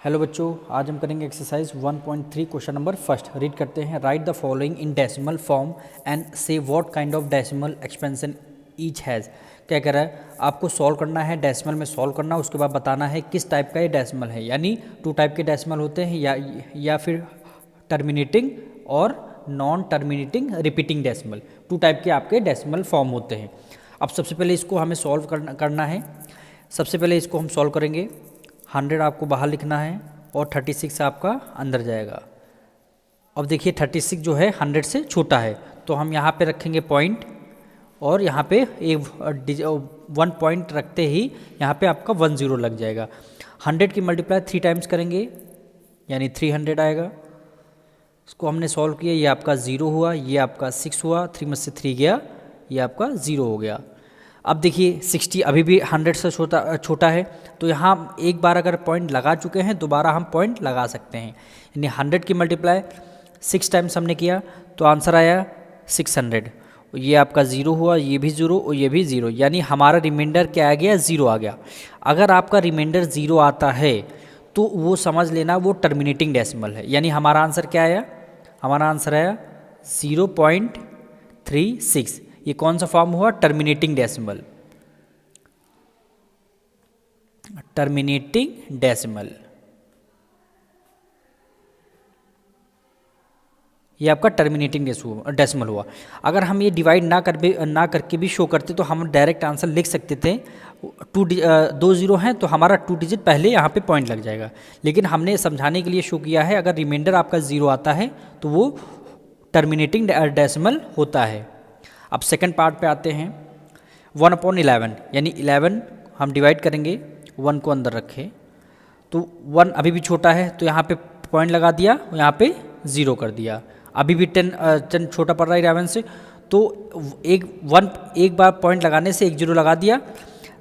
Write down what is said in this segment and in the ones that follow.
Hello बच्चों, आज हम करेंगे exercise 1.3 question number first. Read करते हैं। Write the following in decimal form and say what kind of decimal expansion each has. क्या कह रहा है, आपको सॉल्व करना है, डेसिमल में सॉल्व करना, उसके बाद बताना है किस टाइप का ये डेसिमल है। यानी टू टाइप के डेसिमल होते हैं, या फिर टर्मिनेटिंग और non terminating repeating decimal. Two type के आपके डेसिमल फॉर्म होते हैं। अब सबसे पहले इसको हमें सॉल्व करना है। सबसे पहले इसको हम सॉल्व करेंगे। 100 आपको बाहर लिखना है और 36 आपका अंदर जाएगा। अब देखिए 36 जो है 100 से छोटा है, तो हम यहाँ पे रखेंगे पॉइंट, और यहाँ पे एक 1 पॉइंट रखते ही यहाँ पे आपका 10 लग जाएगा। 100 की मल्टीप्लाई 3 टाइम्स करेंगे, यानी 300 आएगा। इसको हमने सॉल्व किया, ये आपका 0 हुआ, ये आपका 6 हुआ, 3 में से 3 गया, ये आपका 0 हो गया। अब देखिए 60 अभी भी 100 से छोटा है, तो यहाँ एक बार अगर पॉइंट लगा चुके हैं दोबारा हम पॉइंट लगा सकते हैं। यानी 100 की मल्टीप्लाई 6 टाइम्स हमने किया तो आंसर आया 600। ये आपका 0 हुआ, ये भी 0 और ये भी 0, यानी हमारा रिमाइंडर क्या आ गया, 0 आ गया। अगर आपका रिमाइंडर 0 आता है तो वो समझ लेना वो टर्मिनेटिंग डेसिमल है। यानी हमारा आंसर क्या आया, हमारा आंसर आया 0.36। ये कौन सा फॉर्म हुआ, टर्मिनेटिंग डेसिमल। टर्मिनेटिंग डेसिमल, ये आपका टर्मिनेटिंग डेसिमल हुआ। अगर हम ये डिवाइड ना करके भी शो करते तो हम डायरेक्ट आंसर लिख सकते थे। 2 0 हैं तो हमारा 2 डिजिट पहले यहाँ पे पॉइंट लग जाएगा, लेकिन हमने समझाने के लिए शो किया है अगर रिमाइंडर आपका 0 आता है तो वो टर्मिनेटिंग डेसिमल होता है। अब सेकंड पार्ट पे आते हैं। 1/11, यानी 11 हम डिवाइड करेंगे, 1 को अंदर रखें तो 1 अभी भी छोटा है, तो यहाँ पे पॉइंट लगा दिया, यहाँ पे 0 कर दिया। अभी भी 10 छोटा पड़ रहा है 11 से, तो एक बार पॉइंट लगाने से 1 0 लगा दिया।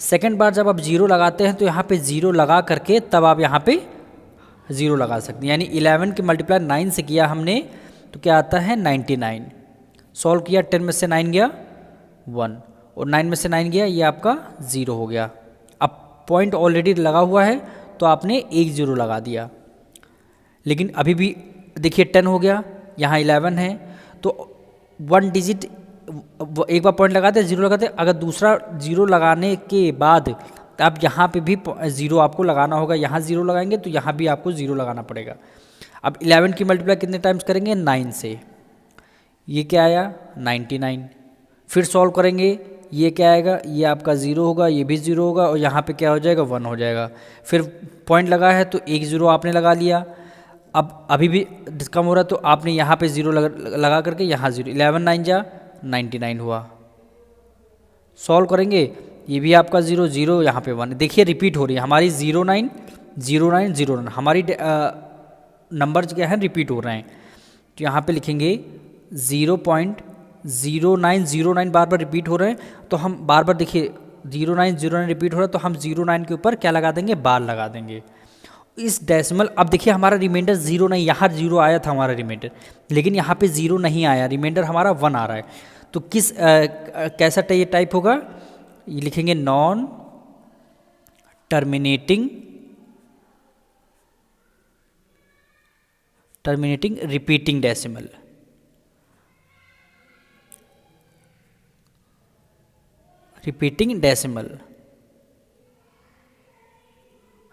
सेकंड बार जब आप 0 लगाते हैं तो यहाँ पे 0 लगा करके तब आप यहाँ पे 0 लगा सकते हैं। यानी 11 की मल्टीप्लाई 9 से किया हमने तो क्या आता है 99। सॉल्व किया, 10 में से 9 गया 1 और 9 में से 9 गया, ये आपका 0 हो गया। अब पॉइंट ऑलरेडी लगा हुआ है तो आपने 1 0 लगा दिया, लेकिन अभी भी देखिए 10 हो गया, यहाँ 11 है, तो 1 डिजिट एक बार पॉइंट लगाते 0 लगाते, अगर दूसरा 0 लगाने के बाद अब यहाँ पे भी 0 आपको लगाना होगा। यहाँ 0 लगाएंगे तो यहाँ भी आपको 0 लगाना पड़ेगा। अब 11 की मल्टीप्लाई कितने टाइम्स करेंगे, 9 से। ये क्या आया 99। फिर सॉल्व करेंगे, ये क्या आएगा, ये आपका 0 होगा, ये भी 0 होगा, और यहाँ पे क्या हो जाएगा 1 हो जाएगा। फिर पॉइंट लगा है तो 1 0 आपने लगा लिया। अब अभी भी कम हो रहा है तो आपने यहाँ पे 0 लगा करके यहाँ 0, 11 9 जा 99 हुआ। सॉल्व करेंगे, ये भी आपका 0 0, यहाँ पे 1। देखिए रिपीट हो रही है हमारी 0 9 0 9 0 9, हमारी नंबर्स क्या है, रिपीट हो रहे हैं। तो यहाँ पे लिखेंगे 0.0909 बार बार रिपीट हो रहे हैं, तो हम बार बार देखिए 0909 रिपीट हो रहा है तो हम 09 के ऊपर क्या लगा देंगे, बार लगा देंगे इस डेसिमल। अब देखिए हमारा रिमाइंडर 0 नहीं, यहाँ 0 आया था हमारा रिमाइंडर, लेकिन यहाँ पे 0 नहीं आया, रिमाइंडर हमारा 1 आ रहा है। तो किस कैसा ये टाइप होगा, ये लिखेंगे non terminating repeating decimal. Repeating decimal,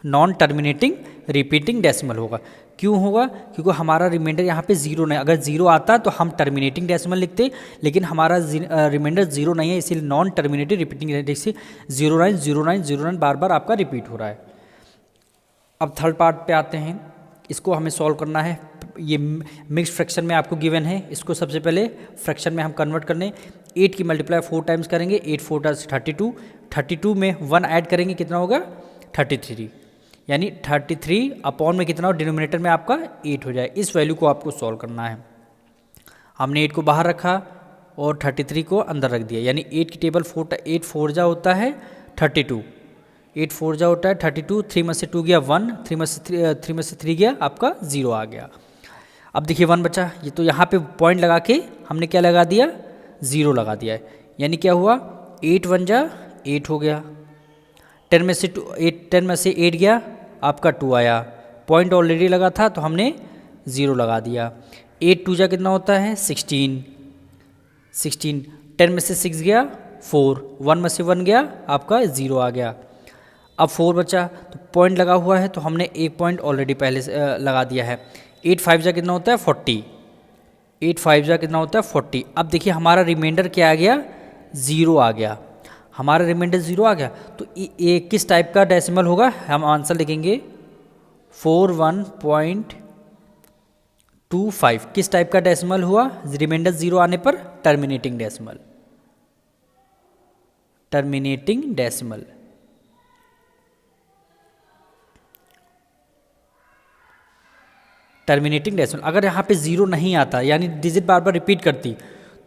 non terminating repeating decimal होगा। क्यों होगा, क्योंकि हमारा रिमाइंडर यहाँ पे 0 नहीं। अगर 0 आता तो हम टर्मिनेटिंग डेसिमल लिखते, लेकिन हमारा रिमाइंडर 0 नहीं है, इसीलिए नॉन टर्मिनेटिंग रिपीटिंग। जैसे 09 09 09 बार बार आपका रिपीट हो रहा है। अब थर्ड पार्ट पे आते हैं, इसको हमें सॉल्व करना है। ये मिक्स फ्रैक्शन में आपको गिवन है, इसको सबसे पहले फ्रैक्शन में हम कन्वर्ट करने। 8 की मल्टीप्लाई 4 टाइम्स करेंगे, 8 4 32, 32 में 1 ऐड करेंगे, कितना होगा 33, यानी 33 अपॉन में कितना हो, डिनोमिनेटर में आपका 8 हो जाए। इस वैल्यू को आपको सॉल्व करना है। हमने 8 को बाहर रखा और 33 को अंदर रख दिया, यानी 8 की टेबल 8 4 जा होता है 32, 8 4 जा होता है 32, 3 में से 2 गया 1, 3 में से 3 गया आपका 0 आ गया। अब देखिए 1 बचा, ये तो यहाँ पे पॉइंट लगा के हमने क्या लगा दिया, 0 लगा दिया है, यानी क्या हुआ 8 1 जा 8 हो गया। 10 में से 8 गया, आपका 2 आया, पॉइंट ऑलरेडी लगा था तो हमने 0 लगा दिया। 8 टू जा कितना होता है 16, 10 में से 6 गया 4, 1 में से 1 गया आपका 0 आ गया। अब 4 बचा तो पॉइंट लगा हुआ है तो हमने एक पॉइंट ऑलरेडी पहले से लगा दिया है। 8 5 जा कितना होता है 40, 8 5 जा कितना होता है 40। अब देखिए हमारा रिमाइंडर क्या आ गया 0 आ गया, हमारा रिमाइंडर 0 आ गया। तो ये किस टाइप का डेसिमल होगा, हम आंसर लिखेंगे 41.25। किस टाइप का डेसिमल हुआ, रिमाइंडर 0 आने पर terminating decimal, terminating decimal. Terminating decimal अगर यहाँ पे 0 नहीं आता यानी डिजिट बार बार रिपीट करती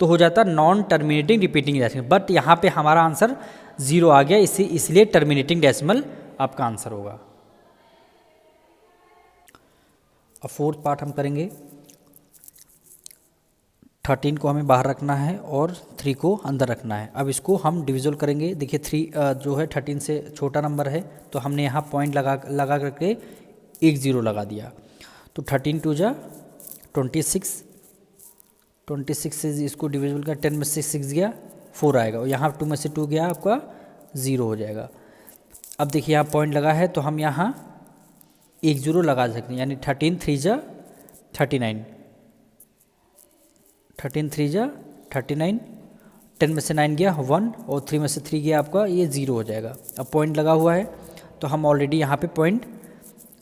तो हो जाता non terminating repeating decimal, but यहाँ पे हमारा आंसर 0 आ गया, इसलिए टर्मिनेटिंग डेसिमल आपका आंसर होगा। अब फोर्थ पार्ट हम करेंगे। 13 को हमें बाहर रखना है और 3 को अंदर रखना है। अब इसको हम डिविजल करेंगे। देखिए 3 जो है 13 से छोटा नंबर है तो हमने यहाँ पॉइंट लगा करके एक 0 लगा दिया। तो 13 टू जा 26, 26 से इसको डिविजल कर, 10 में से 6 गया 4 आएगा और यहाँ 2 में से 2 गया आपका 0 हो जाएगा। अब देखिए यहाँ पॉइंट लगा है तो हम यहाँ एक 0 लगा सकते हैं, यानी 13 3 जा 39, 13 3 जा 39, 10 में से 9 गया 1 और 3 में से 3 गया आपका ये 0 हो जाएगा। अब पॉइंट लगा हुआ है तो हम ऑलरेडी यहाँ पे पॉइंट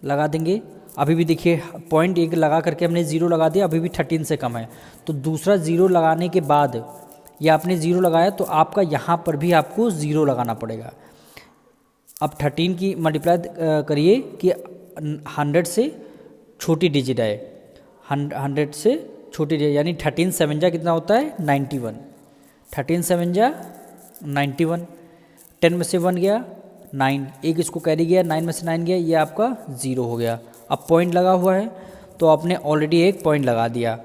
लगा देंगे। अभी भी देखिए पॉइंट एक लगा करके हमने 0 लगा दिया, अभी भी 13 से कम है। तो दूसरा 0 लगाने के बाद या आपने 0 लगाया तो आपका यहाँ पर भी आपको 0 लगाना पड़ेगा। अब 13 की मल्टीप्लाई करिए कि 100 से छोटी डिजिट आए, 100 से छोटी डिजिट, यानी 13 7 जा कितना होता है 91, 13 7 जा 91, 10 में से 1 गया 9, एक इसको कैरी गया, 9 में से 9 गया, ये आपका 0 हो गया। अब पॉइंट लगा हुआ है तो आपने ऑलरेडी एक पॉइंट लगा दिया।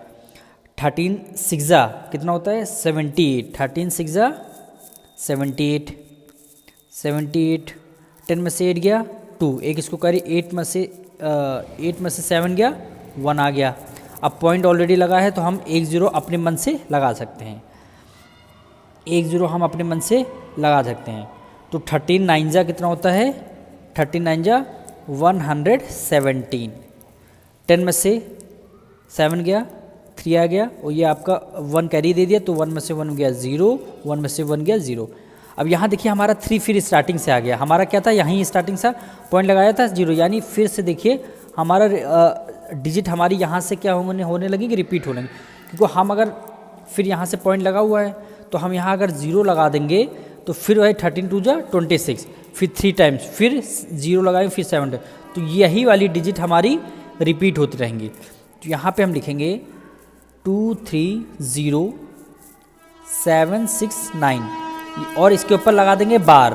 13 6 जा कितना होता है 78, 13 6 जा 78, 78, 10 में से 8 गया 2, एक इसको करी, 8 में से 7 गया 1 आ गया। अब पॉइंट ऑलरेडी लगा है तो हम एक 0 अपने मन से लगा सकते हैं, एक 0 हम अपने मन से लगा सकते हैं। तो 13 9 जा कितना होता है 13 9 जा 117, 10 में से 7 गया 3 आ गया और ये आपका 1 कैरी दे दिया तो 1 में से 1 गया 0, 1 में से 1 गया 0। अब यहाँ देखिए हमारा 3 फिर स्टार्टिंग से आ गया, हमारा क्या था यहीं स्टार्टिंग से पॉइंट लगाया था 0, यानी फिर से देखिए हमारा डिजिट हमारी यहाँ से क्या होने लगेगी रिपीट होने, क्योंकि हम अगर फिर यहाँ से पॉइंट लगा हुआ है तो हम यहाँ अगर 0 लगा देंगे तो फिर वही 13 2 जा 26, फिर 3 टाइम्स, फिर 0 लगाएंगे, फिर 7 टाइम्स, तो यही वाली डिजिट हमारी रिपीट होती रहेंगी। तो यहाँ पे हम लिखेंगे 2 3 0 7 6 9 और इसके ऊपर लगा देंगे बार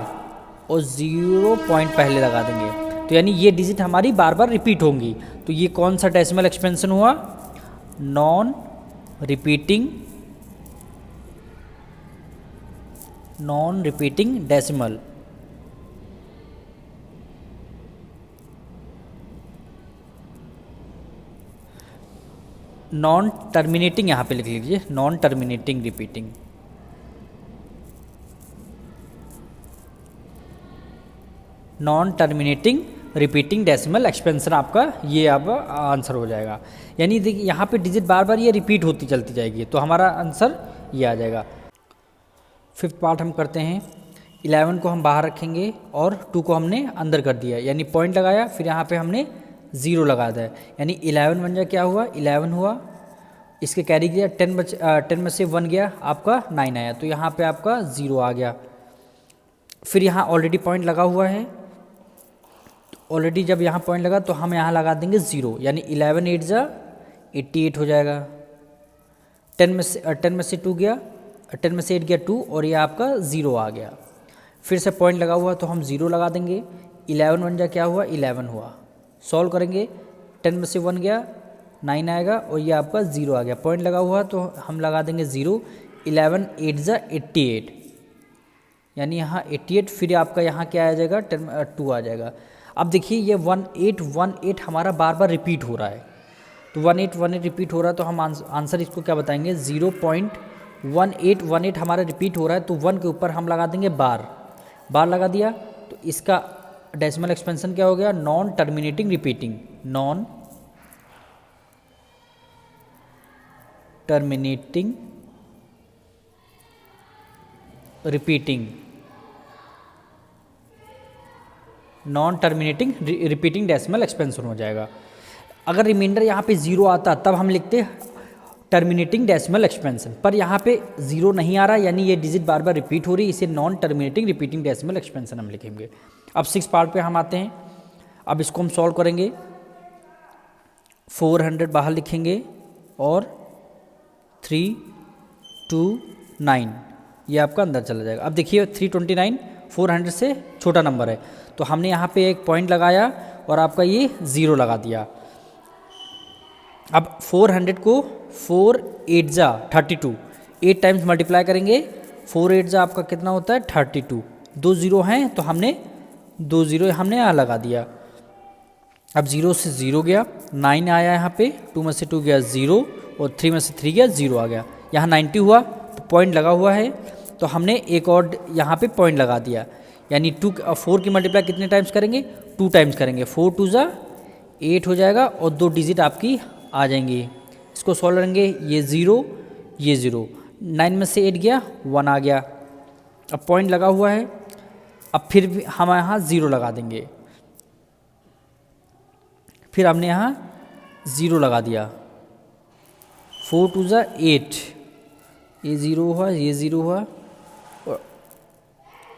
और 0 पॉइंट पहले लगा देंगे, तो यानी ये डिजिट हमारी बार बार रिपीट होंगी। तो ये कौन सा डेसिमल एक्सपेंशन हुआ, non repeating decimal. Non terminating यहाँ पे लिख लीजिए, non terminating repeating. Non terminating repeating decimal expansion आपका ये अब आंसर हो जाएगा। यानी देखिए यहाँ पे डिजिट बार बार ये रिपीट होती चलती जाएगी, तो हमारा आंसर ये आ जाएगा। फिफ्थ पार्ट हम करते हैं। 11 को हम बाहर रखेंगे और 2 को हमने अंदर कर दिया, यानी पॉइंट लगाया, फिर यहाँ पे हमने 0 लगा दिया, यानी 11 बन जाए क्या हुआ 11 हुआ, इसके कैरी किया 10 में से 1 गया आपका 9 आया, तो यहाँ पे आपका 0 आ गया। फिर यहाँ ऑलरेडी पॉइंट लगा हुआ है, ऑलरेडी जब यहाँ पॉइंट लगा तो हम यहाँ लगा देंगे 0, यानी 11 8 जा 88 हो जाएगा। 10 में से 2 गया, 10 में से 8 गया 2 और ये आपका 0 आ गया। फिर से पॉइंट लगा हुआ तो हम 0 लगा देंगे, 11 बन जा क्या हुआ 11 हुआ। सॉल्व करेंगे, 10 में से 1 गया 9 आएगा और ये आपका 0 आ गया। पॉइंट लगा हुआ तो हम लगा देंगे 0, 11 8 जा 88, यानी यहाँ 88, फिर आपका यहाँ क्या आ जाएगा 2 आ जाएगा। अब देखिए ये 1818 हमारा बार बार रिपीट हो रहा है, तो 1818 रिपीट हो रहा है, तो हम आंसर इसको क्या बताएंगे, 0.1818 हमारा रिपीट हो रहा है, तो 1 के ऊपर हम लगा देंगे बार लगा दिया, तो इसका डेसिमल एक्सपेंशन क्या हो गया, non terminating repeating, non terminating repeating, non terminating repeating decimal expansion हो जाएगा। अगर रिमाइंडर यहाँ पे 0 आता तब हम लिखते टर्मिनेटिंग डेसिमल एक्सपेंशन, पर यहाँ पे 0 नहीं आ रहा, यानी ये डिजिट बार बार रिपीट हो रही है, इसे non terminating repeating decimal expansion हम लिखेंगे। अब 6 पार्ट पे हम आते हैं, अब इसको हम सॉल्व करेंगे, 400 बाहर लिखेंगे और 329 ये आपका अंदर चला जाएगा। अब देखिए 329 400 से छोटा नंबर है, तो हमने यहाँ पे एक पॉइंट लगाया और आपका ये 0 लगा दिया। अब 400 को 4 8 जा 32 8 टाइम्स मल्टीप्लाई करेंगे, 4 8 जा आपका कितना होता है 32, 2 0 हैं तो हमने 2 0 हमने यहाँ लगा दिया। अब 0 से 0 गया, 9 आया यहाँ पे, 2 में से 2 गया 0 और 3 में से 3 गया 0 आ गया, यहाँ 90 हुआ तो पॉइंट लगा हुआ है, तो हमने एक और यहाँ पे पॉइंट लगा दिया, यानी 4 की मल्टीप्लाई कितने टाइम्स करेंगे, 2 टाइम्स करेंगे, 4 2 जा 8 हो जाएगा और 2 डिजिट आपकी आ जाएंगी। इसको सॉल्व करेंगे, ये 0 ये 0, 9 में से 8 गया 1 आ गया, अब पॉइंट लगा हुआ है, अब फिर भी हम यहाँ 0 लगा देंगे, फिर हमने यहाँ 0 लगा दिया, 4 2 जा 8, ये 0 हुआ ये 0 हुआ,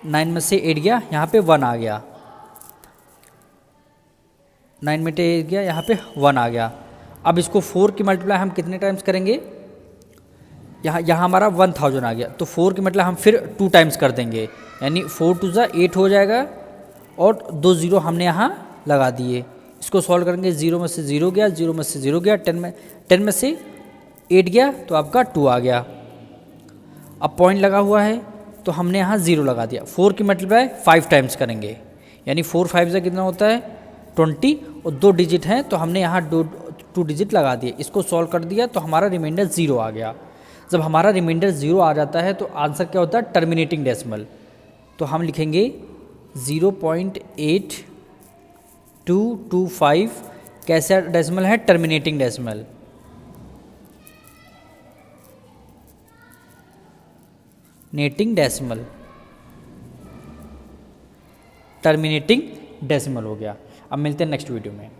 9 में से 8 गया यहाँ पे 1 आ गया, 9 में से 8 गया यहाँ पे 1 आ गया। अब इसको 4 की मल्टीप्लाई हम कितने टाइम्स करेंगे, यहाँ हमारा 1000 आ गया, तो 4 की मल्टीप्लाई हम फिर 2 टाइम्स कर देंगे, यानी 4 2 जा 8 हो जाएगा और 2 0 हमने यहाँ लगा दिए। इसको सॉल्व करेंगे, 0 में से 0 गया 0 में से 0 गया, 10 में से 8 गया तो आपका 2 आ गया। अब पॉइंट लगा हुआ है तो हमने यहाँ 0 लगा दिया, 4 की मल्टीप्लाई 5 टाइम्स करेंगे, यानी 4 5 से कितना होता है 20 और 2 डिजिट हैं तो हमने यहाँ 2 डिजिट लगा दिए। इसको सॉल्व कर दिया तो हमारा रिमाइंडर 0 आ गया। जब हमारा रिमाइंडर 0 आ जाता है तो आंसर क्या होता है, टर्मिनेटिंग डेसिमल, तो हम लिखेंगे 0.8225 कैसा डेसिमल है, terminating decimal, netting decimal, terminating decimal हो गया। अब मिलते हैं नेक्स्ट वीडियो में।